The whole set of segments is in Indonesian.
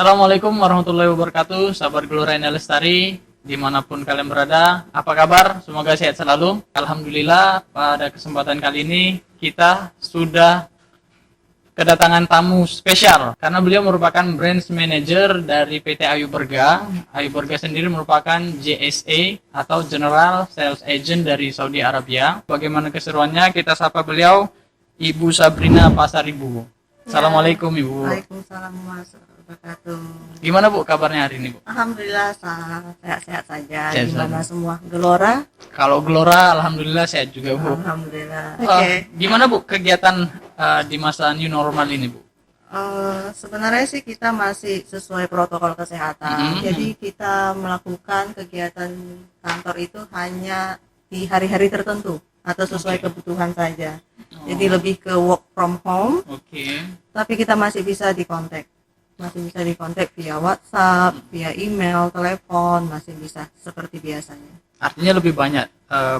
Assalamualaikum warahmatullahi wabarakatuh, sahabat Gelora Indah Lestari, dimanapun kalian berada. Apa kabar? Semoga sehat selalu. Alhamdulillah, pada kesempatan kali ini kita sudah kedatangan tamu spesial karena beliau merupakan branch manager dari PT Ayu Berga. Ayu Berga sendiri merupakan JSA atau General Sales Agent dari Saudi Arabia. Bagaimana keseruannya? Kita sapa beliau, Ibu Sabrina Pasaribu. Assalamualaikum Ibu. Waalaikumsalam warahmatullahi wabarakatuh. Gimana Bu kabarnya hari ini Bu? Alhamdulillah sehat-sehat saja. Sehat Gimana semua Gelora? Kalau Gelora alhamdulillah sehat juga Bu. Alhamdulillah. Oke. Gimana Bu kegiatan di masa new normal ini Bu? Sebenarnya sih kita masih sesuai protokol kesehatan. Jadi kita melakukan kegiatan kantor itu hanya di hari-hari tertentu atau sesuai kebutuhan saja. Jadi lebih ke work from home. Tapi kita masih bisa dikontak via WhatsApp, via email, telepon, masih bisa seperti biasanya. Artinya lebih banyak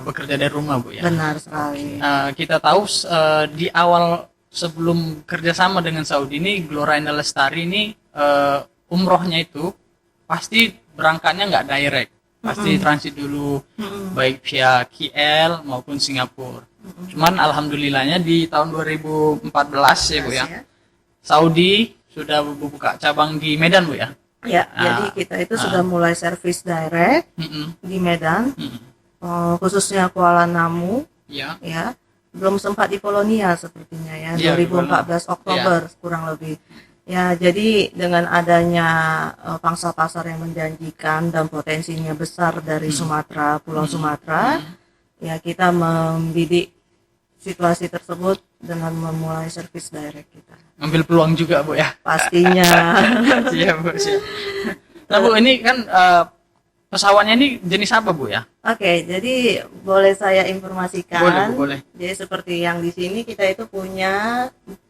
bekerja dari rumah Bu ya? Benar sekali. Kita tahu di awal sebelum kerjasama dengan Saudi ini, Gelora Indah Lestari ini umrohnya itu pasti berangkatnya nggak direct, pasti transit dulu, baik via KL maupun Singapura. Cuman alhamdulillahnya di tahun 2014 ya Bu ya, Saudi sudah membuka cabang di Medan Bu ya? Ya, jadi kita itu sudah mulai servis direct di Medan, khususnya Kuala Namu, ya, belum sempat di Polonia sepertinya ya, 2014 Oktober kurang lebih. Ya, jadi dengan adanya pangsa pasar yang menjanjikan dan potensinya besar dari Sumatera, Pulau Sumatera, ya kita membidik situasi tersebut dengan memulai servis direct kita. Ambil peluang juga Bu ya? Pastinya. Siap Bu, siap. Nah Bu, ini kan pesawatnya ini jenis apa Bu ya? Oke, jadi boleh saya informasikan. Boleh Bu, boleh. Jadi seperti yang di sini kita itu punya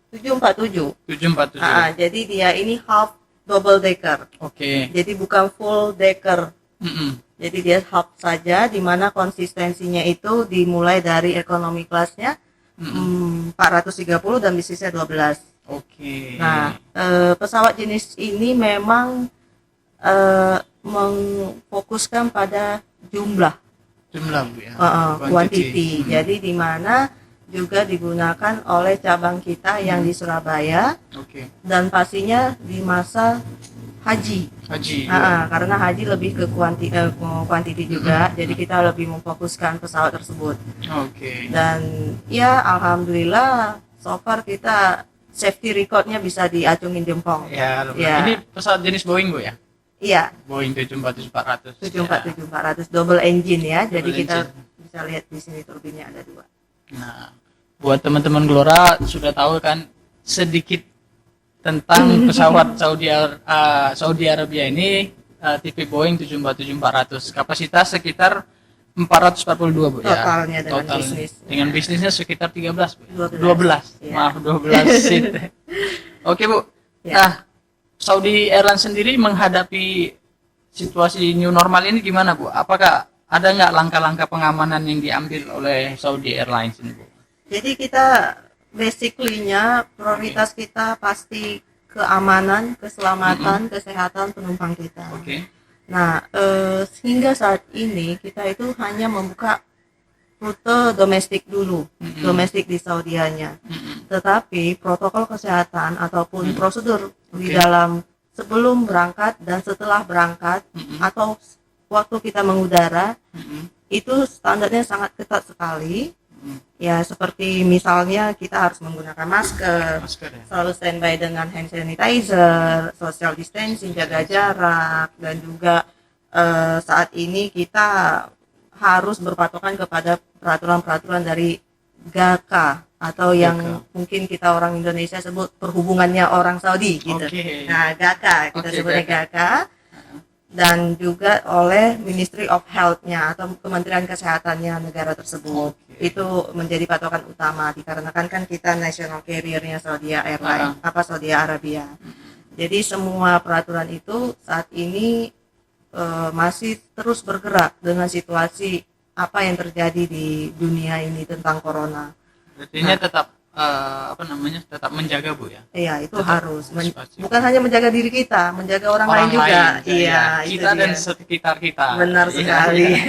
747. 747. Jadi dia ini half double decker. Oke. Jadi bukan full decker. Jadi dia half saja, di mana konsistensinya itu dimulai dari economy kelasnya 430 dan bisnisnya 12. Oke. Nah, pesawat jenis ini memang memfokuskan pada jumlah Bu ya. Quantity. Jadi di mana juga digunakan oleh cabang kita yang di Surabaya. Dan pastinya di masa haji. Karena haji lebih ke quantity juga. Jadi kita lebih memfokuskan pesawat tersebut. Dan ya alhamdulillah so far kita safety recordnya bisa diacungin jempol. Ya. Ini pesawat jenis Boeing Bu ya? Iya. Boeing 747-400. 747-400 double engine ya. Jadi kita bisa lihat di sini turbinnya ada 2. Nah, buat teman-teman Gelora sudah tahu kan sedikit tentang pesawat Saudi Arabia ini, tipe Boeing 747-400. Kapasitas sekitar 442 Bu ya. Totalnya dengan bisnis. Dengan bisnisnya sekitar 13 Bu. 12. Ya. Maaf 12 seat. Oke Bu. Ya. Nah, Saudi Airlines sendiri menghadapi situasi new normal ini gimana Bu? Apakah ada nggak langkah-langkah pengamanan yang diambil oleh Saudi Airlines ini Bu? Jadi kita basically-nya prioritas kita pasti keamanan, keselamatan, kesehatan penumpang kita. Nah, hingga saat ini kita itu hanya membuka rute domestik dulu, domestik di Saudianya. Tetapi protokol kesehatan ataupun prosedur di dalam sebelum berangkat dan setelah berangkat atau waktu kita mengudara itu standarnya sangat ketat sekali. Ya, seperti misalnya kita harus menggunakan masker ya? Selalu standby dengan hand sanitizer, social distancing, jaga jarak, dan juga saat ini kita harus berpatokan kepada peraturan-peraturan dari GAKA atau yang mungkin kita orang Indonesia sebut perhubungannya orang Saudi gitu. Nah, GAKA kita sebutnya GAKA. Dan juga oleh Ministry of Health-nya atau Kementerian Kesehatannya negara tersebut. Itu menjadi patokan utama dikarenakan kan kita national carrier-nya Saudi Airlines, Saudi Arabia. Jadi semua peraturan itu saat ini masih terus bergerak dengan situasi apa yang terjadi di dunia ini tentang corona. Artinya tetap apa namanya, tetap menjaga Bu ya. Iya, itu Tetap harus. pasti. Bukan hanya menjaga diri kita, menjaga orang lain juga. Iya, itu kita dan dia. sekitar kita. Benar Iya, sekali. iya.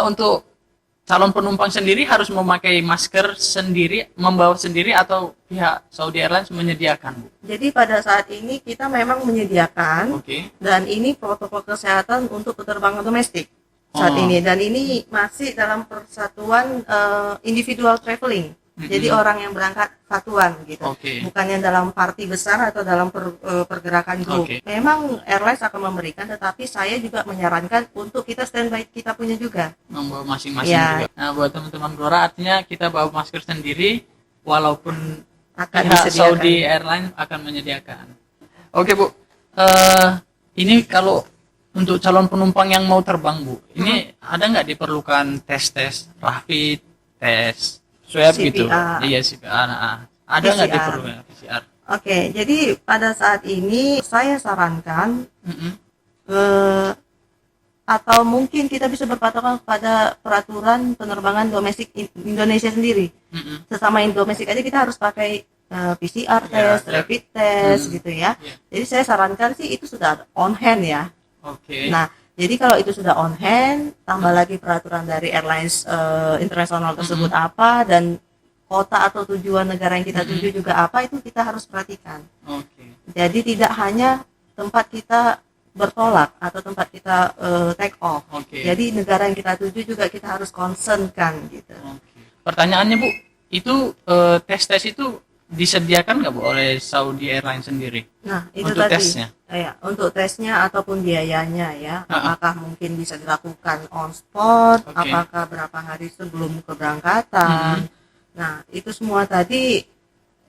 Untuk calon penumpang sendiri harus memakai masker sendiri, membawa sendiri, atau pihak Saudi Airlines menyediakan Bu? Jadi pada saat ini kita memang menyediakan, Oke. dan ini protokol kesehatan untuk penerbangan domestik saat Oh. ini, dan ini masih dalam persatuan individual traveling. Jadi orang yang berangkat satuan gitu, Oke. bukan yang dalam party besar atau dalam pergerakan grup. Oke. Memang airlines akan memberikan, tetapi saya juga menyarankan untuk kita standby kita punya juga. Membawa masing-masing Ya. juga. Nah, buat teman-teman Glora, artinya kita bawa masker sendiri walaupun Akan pihak disediakan. Saudi Airlines akan menyediakan. Oke Bu, ini kalau untuk calon penumpang yang mau terbang Bu, ini ada nggak diperlukan tes rapid, tes swab gitu? CPR. Iya CPR. Ada nggak PCR. diperlukan PCR? Oke, jadi pada saat ini saya sarankan Mm-mm. atau mungkin kita bisa berpatokan pada peraturan penerbangan domestik Indonesia sendiri. Mm-mm. Sesama domestik aja kita harus pakai PCR Ya, test, rapid test Hmm. gitu ya. Ya. Jadi saya sarankan sih itu sudah on hand ya. Oke. Nah, jadi kalau itu sudah on hand, tambah lagi peraturan dari airlines internasional tersebut apa, dan kota atau tujuan negara yang kita tuju juga apa, itu kita harus perhatikan. Oke. Jadi tidak hanya tempat kita bertolak atau tempat kita take off. Oke. Jadi negara yang kita tuju juga kita harus concernkan gitu. Oke. Pertanyaannya Bu, itu tes itu disediakan nggak Bu oleh Saudi Airlines sendiri? Nah, itu Untuk tadi. tesnya? Ya, untuk tesnya ataupun biayanya ya, Ha-ha. apakah mungkin bisa dilakukan on spot, Oke. apakah berapa hari sebelum keberangkatan. Nah, itu semua tadi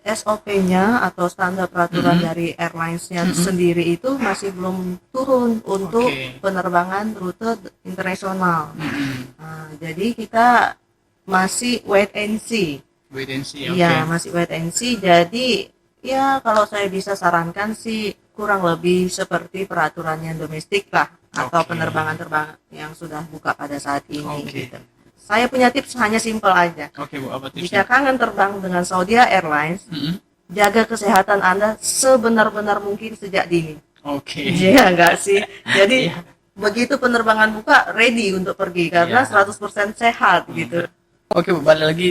SOP-nya atau standar peraturan dari airlines-nya sendiri itu masih belum turun untuk Oke. penerbangan rute internasional. Mm-mm. Nah, jadi kita masih wait and see. Wait and see. Oke. Iya, masih wait and see. Jadi, ya kalau saya bisa sarankan sih kurang lebih seperti peraturan yang domestik lah, atau Oke. penerbangan-terbangan yang sudah buka pada saat ini Oke. gitu. Saya punya tips hanya simpel aja. Oke Bu, apa Jika tipsnya? kangen terbang dengan Saudi Airlines, Mm-mm. jaga kesehatan Anda sebenar-benar mungkin sejak dini. Oke. Iya enggak sih? Jadi Iya. begitu penerbangan buka, ready untuk pergi karena Iya. 100% sehat gitu. Oke Bu, balik lagi.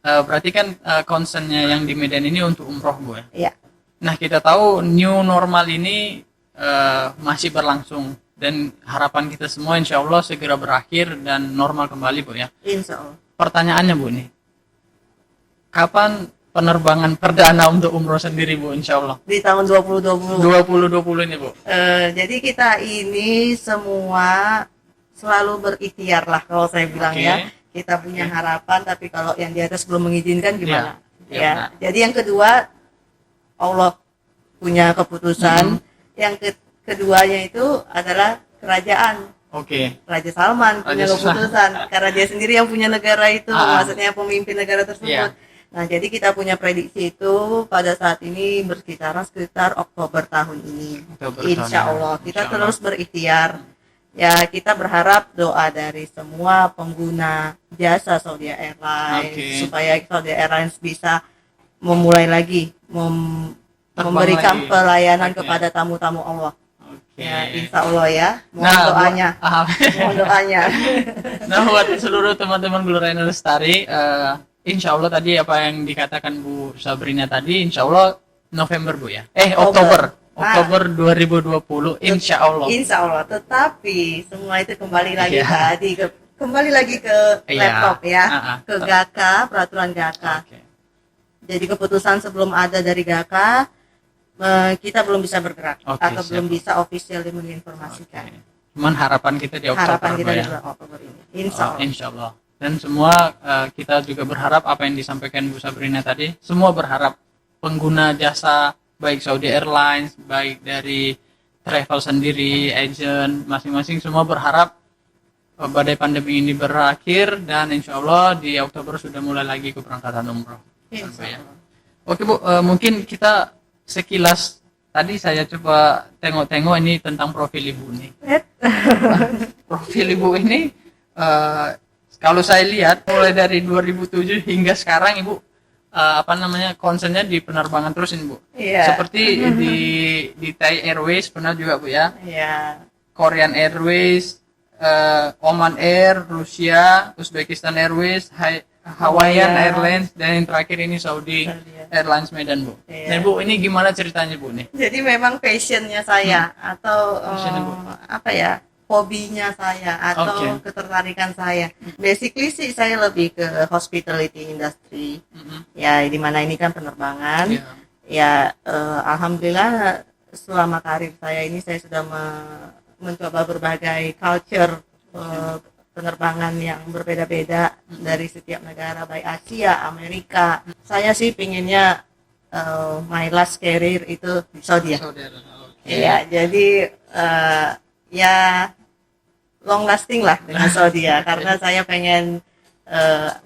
Berarti kan concernnya yang di Medan ini untuk umroh Bu ya. Iya. Nah kita tahu new normal ini masih berlangsung, dan harapan kita semua insya Allah segera berakhir dan normal kembali Bu ya. Insya Allah. Pertanyaannya Bu nih, kapan penerbangan perdana untuk umroh sendiri Bu insya Allah? Di tahun 2020. 2020 ini Bu. Jadi kita ini semua selalu berikhtiar lah kalau saya bilang Oke. ya. Kita punya harapan, tapi kalau yang di atas belum mengizinkan gimana? Iya, Ya. benar. Jadi yang kedua, Allah punya keputusan. Yang keduanya itu adalah kerajaan. Oke. Raja Salman punya Raja Salman. keputusan karena dia sendiri yang punya negara itu, Ah. maksudnya pemimpin negara tersebut. Iya. Nah, jadi kita punya prediksi itu pada saat ini berkitaran sekitar Oktober tahun ini. Oktober Insya tahun ini. Allah kita Insya Allah. terus berikhtiar. Ya, kita berharap doa dari semua pengguna jasa Saudi Airlines Oke. supaya Saudi Airlines bisa memulai lagi Terbang memberikan lagi. pelayanan Oke. kepada tamu-tamu Allah. Oke. Ya, insya Allah ya. Mohon Nah, doanya. Bu- Mohon doanya. Nah, buat seluruh teman-teman Gloriana Lestari, insya Allah tadi apa yang dikatakan Bu Sabrina tadi, insya Allah November Bu ya? Oktober. Oktober 2020, insya Allah. Insya Allah. Tetapi semua itu kembali lagi Iya. tadi kembali lagi ke Iya. laptop ya, Ah, ah. ke GAKA, peraturan GAKA. Oke. Jadi keputusan sebelum ada dari GAKA, kita belum bisa bergerak Oke, atau siap. belum bisa officially menginformasikan. Oke. Cuman harapan kita di Oktober Harapan kita Bu di ya. bulan Oktober ini. Insya Allah. Insya Allah. Dan semua kita juga berharap apa yang disampaikan Bu Sabrina tadi, semua berharap pengguna jasa baik Saudi Airlines, baik dari travel sendiri, agent, masing-masing semua berharap badai pandemi ini berakhir dan insya Allah di Oktober sudah mulai lagi keberangkatan umroh. Insya Sampai ya. Allah. Oke Bu, mungkin kita sekilas tadi saya coba tengok-tengok ini tentang profil Ibu nih. Profil Ibu ini kalau saya lihat mulai dari 2007 hingga sekarang Ibu apa namanya, concernnya di penerbangan terus ini Bu. Iya. Seperti di Thai Airways pernah juga Bu ya. Iya. Korean Airways, Oman Air, Rusia, Uzbekistan Airways, Hawaiian Airlines, dan yang terakhir ini Saudi Airlines Medan Bu. Iya. Nah Bu, ini gimana ceritanya Bu nih? Jadi memang passionnya saya atau Passionnya, Bu. apa ya, hobinya saya atau ketertarikan saya. Basically sih saya lebih ke hospitality industry. Ya di mana ini kan penerbangan. Iya. Ya alhamdulillah selama karir saya ini saya sudah mencoba berbagai culture penerbangan yang berbeda-beda dari setiap negara, baik Asia, Amerika. Saya sih pinginnya my last career itu di Saudi ya. Iya, jadi ya long lasting lah dengan Saudi ya, karena saya pengen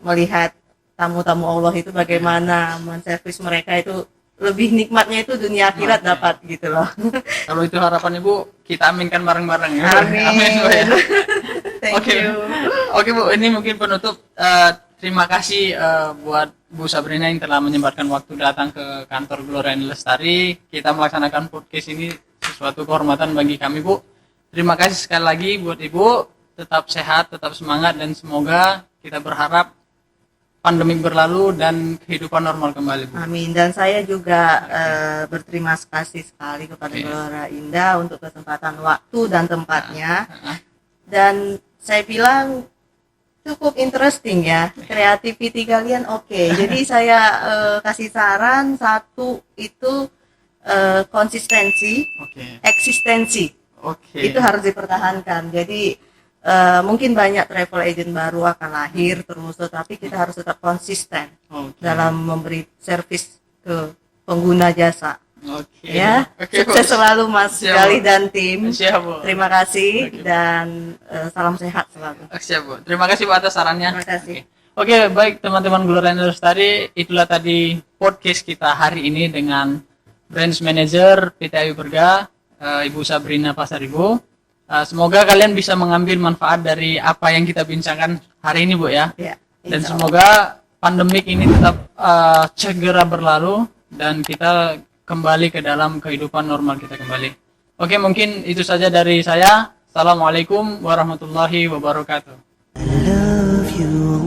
melihat tamu-tamu Allah itu bagaimana menservis mereka, itu lebih nikmatnya itu dunia akhirat dapat gitu loh. Kalau itu harapan Ibu, kita aminkan bareng-bareng ya. Amin. Amin Bu ya. Thank you. Oke Bu, ini mungkin penutup. Terima kasih buat Bu Sabrina yang telah menyempatkan waktu datang ke kantor Gloria Lestari. Kita melaksanakan podcast ini sesuatu kehormatan bagi kami Bu. Terima kasih sekali lagi buat Ibu. Tetap sehat, tetap semangat, dan semoga kita berharap pandemi berlalu dan kehidupan normal kembali Bu. Amin. Dan saya juga berterima kasih sekali kepada Gloria Indah untuk kesempatan waktu dan tempatnya. Dan saya bilang cukup interesting ya, creativity kalian oke. Jadi saya kasih saran, satu itu konsistensi, eksistensi. Itu harus dipertahankan. Jadi mungkin banyak travel agent baru akan lahir terus, tetapi kita harus tetap konsisten dalam memberi servis ke pengguna jasa. Ya, sukses selalu Mas Gali dan tim. Siap, Bu. Terima kasih dan salam sehat selalu. Siap Bu. Terima kasih Bu atas sarannya. Terima kasih. Oke, baik teman-teman Gloria Lestari, itulah tadi podcast kita hari ini dengan Branch Manager PT Ayu Berga, Ibu Sabrina Pasaribu. Semoga kalian bisa mengambil manfaat dari apa yang kita bincangkan hari ini Bu ya. Dan semoga pandemik ini tetap segera berlalu dan kita kembali ke dalam kehidupan normal kita kembali. Oke, mungkin itu saja dari saya. Assalamualaikum warahmatullahi wabarakatuh. I love you.